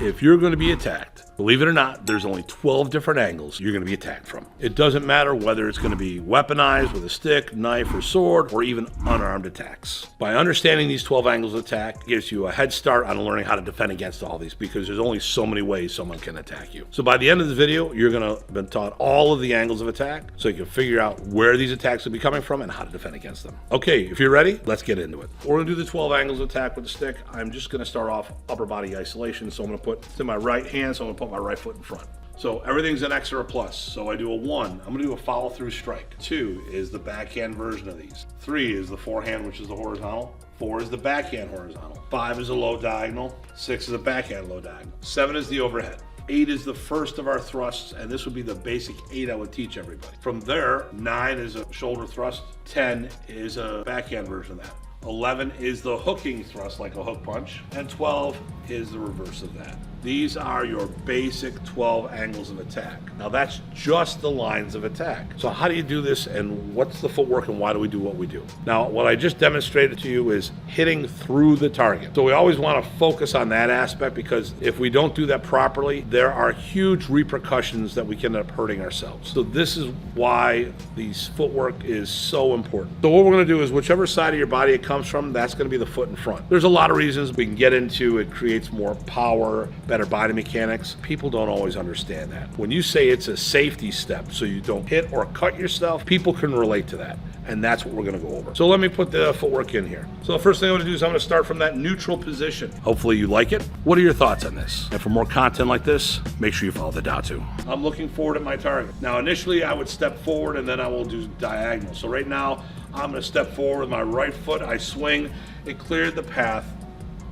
if you're going to be attacked, believe it or not, there's only 12 different angles you're going to be attacked from. It doesn't matter whether it's going to be weaponized with a stick, knife, or sword, or even unarmed attacks. By understanding these 12 angles of attack, it gives you a head start on learning how to defend against all these, because there's only so many ways someone can attack you. So by the end of the video, you're going to have been taught all of the angles of attack, so you can figure out where these attacks will be coming from and how to defend against them. Okay, if you're ready, let's get into it. We're going to do the 12 angles of attack with the stick. I'm just going to start off upper body isolation. So I'm going to put to my right hand, so I'm going to put my right foot in front. So everything's an X or a plus. So I do a 1, I'm going to do a follow through strike. 2 is the backhand version of these. 3 is the forehand, which is the horizontal. 4 is the backhand horizontal. 5 is a low diagonal. 6 is a backhand low diagonal. 7 is the overhead. 8 is the first of our thrusts, and this would be the basic 8 I would teach everybody. From there, 9 is a shoulder thrust. 10 is a backhand version of that. 11 is the hooking thrust, like a hook punch, and 12 is the reverse of that. These are your basic 12 angles of attack. Now that's just the lines of attack. So how do you do this, and what's the footwork, and why do we do what we do? Now, what I just demonstrated to you is hitting through the target. So we always want to focus on that aspect, because if we don't do that properly, there are huge repercussions that we can end up hurting ourselves. So this is why these footwork is so important. So what we're going to do is whichever side of your body it comes from, that's going to be the foot in front. There's a lot of reasons we can get into. It creates more power, better body mechanics. People don't always understand that. When you say it's a safety step so you don't hit or cut yourself, people can relate to that. And that's what we're going to go over. So let me put the footwork in here. So the first thing I'm going to do is I'm going to start from that neutral position. Hopefully you like it. What are your thoughts on this? And for more content like this, make sure you follow the Datu. I'm looking forward at my target. Now initially I would step forward and then I will do diagonal. So right now I'm going to step forward with my right foot. I swing. It cleared the path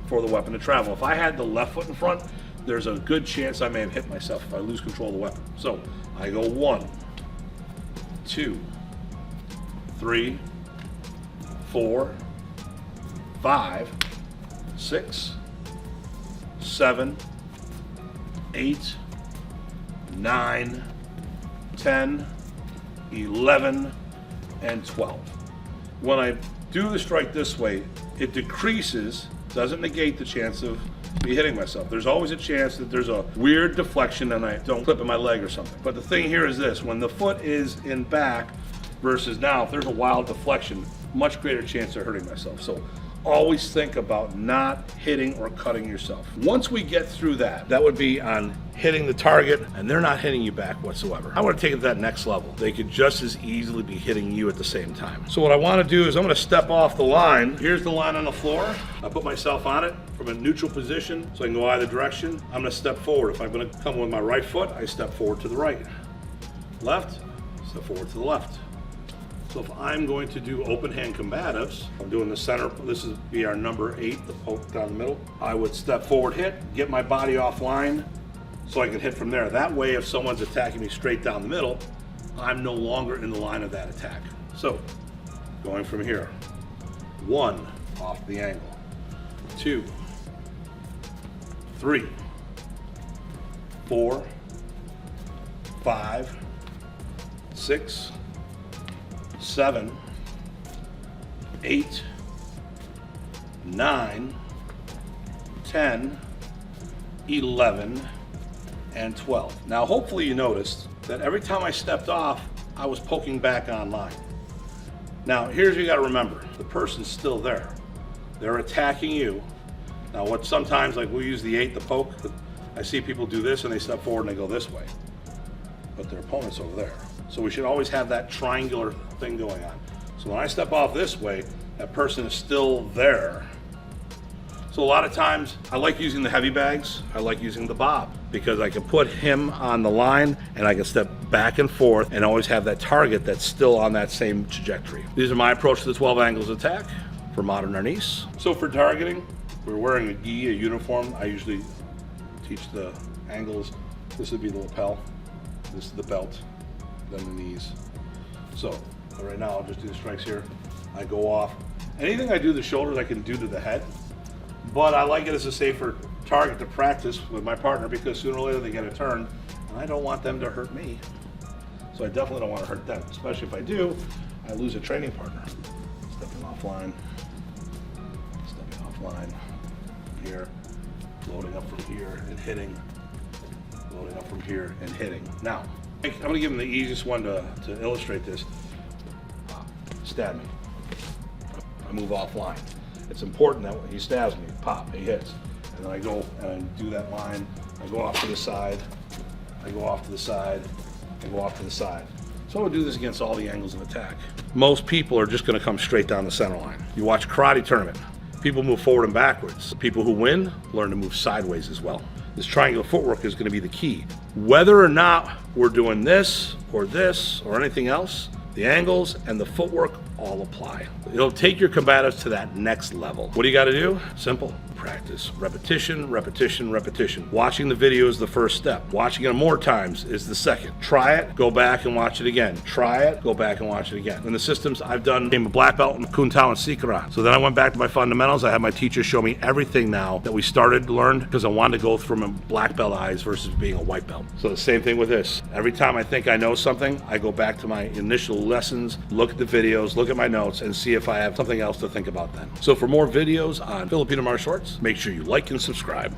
for the weapon to travel. If I had the left foot in front, there's a good chance I may have hit myself if I lose control of the weapon. So I go 1, 2, 3, 4, 5, 6, 7, 8, 9, 10, 11, and 12. When I do the strike this way, it decreases, doesn't negate the chance of me hitting myself. There's always a chance that there's a weird deflection and I don't clip in my leg or something. But the thing here is this: when the foot is in back versus now, if there's a wild deflection, much greater chance of hurting myself. So always think about not hitting or cutting yourself. Once we get through that, that would be on hitting the target and they're not hitting you back whatsoever. I want to take it to that next level. They could just as easily be hitting you at the same time. So what I want to do is I'm going to step off the line. Here's the line on the floor. I put myself on it from a neutral position so I can go either direction. I'm going to step forward. If I'm going to come with my right foot, I step forward to the right. Left, step forward to the left. So if I'm going to do open hand combatives, I'm doing the center, this is be our number 8, the poke down the middle. I would step forward, hit, get my body offline so I can hit from there. That way, if someone's attacking me straight down the middle, I'm no longer in the line of that attack. So going from here, 1, off the angle, 2, 3, 4, 5, 6, 7, 8, 9, 10, 11, and 12. Now hopefully you noticed that every time I stepped off, I was poking back online. Now here's what you got to remember: the person's still there. They're attacking you. Now what sometimes, like we use the 8, the poke, I see people do this and they step forward and they go this way, but their opponent's over there. So we should always have that triangular thing going on. So when I step off this way, that person is still there. So a lot of times I like using the heavy bags. I like using the bob because I can put him on the line and I can step back and forth and always have that target that's still on that same trajectory. These are my approach to the 12 angles of attack for modern Arnis. So for targeting, we're wearing a gi, a uniform. I usually teach the angles. This would be the lapel. This is the belt. Then the knees. So right now I'll just do the strikes here. I go off. Anything I do to the shoulders I can do to the head, but I like it as a safer target to practice with my partner because sooner or later they get a turn and I don't want them to hurt me. So I definitely don't want to hurt them, especially if I do, I lose a training partner. Stepping offline, here, loading up from here and hitting, loading up from here and hitting. Now, I'm gonna give him the easiest one to illustrate this. Stab me. I move offline. It's important that when he stabs me, pop, he hits. And then I go and I do that line, I go off to the side, I go off to the side, I go off to the side. So I would do this against all the angles of attack. Most people are just gonna come straight down the center line. You watch a karate tournament, people move forward and backwards. People who win learn to move sideways as well. This triangular footwork is gonna be the key. Whether or not we're doing this or anything else, the angles and the footwork all apply. It'll take your combatives to that next level. What do you gotta do? Simple. Practice. Repetition, repetition, repetition. Watching the video is the first step. Watching it more times is the second. Try it, go back and watch it again. Try it, go back and watch it again. In the systems, I've done, became a black belt in Kuntao and Eskrima. So then I went back to my fundamentals. I had my teacher show me everything now that we started to learn because I wanted to go from a black belt eyes versus being a white belt. So the same thing with this. Every time I think I know something, I go back to my initial lessons, look at the videos, look at my notes, and see if I have something else to think about then. So for more videos on Filipino martial arts, make sure you like and subscribe.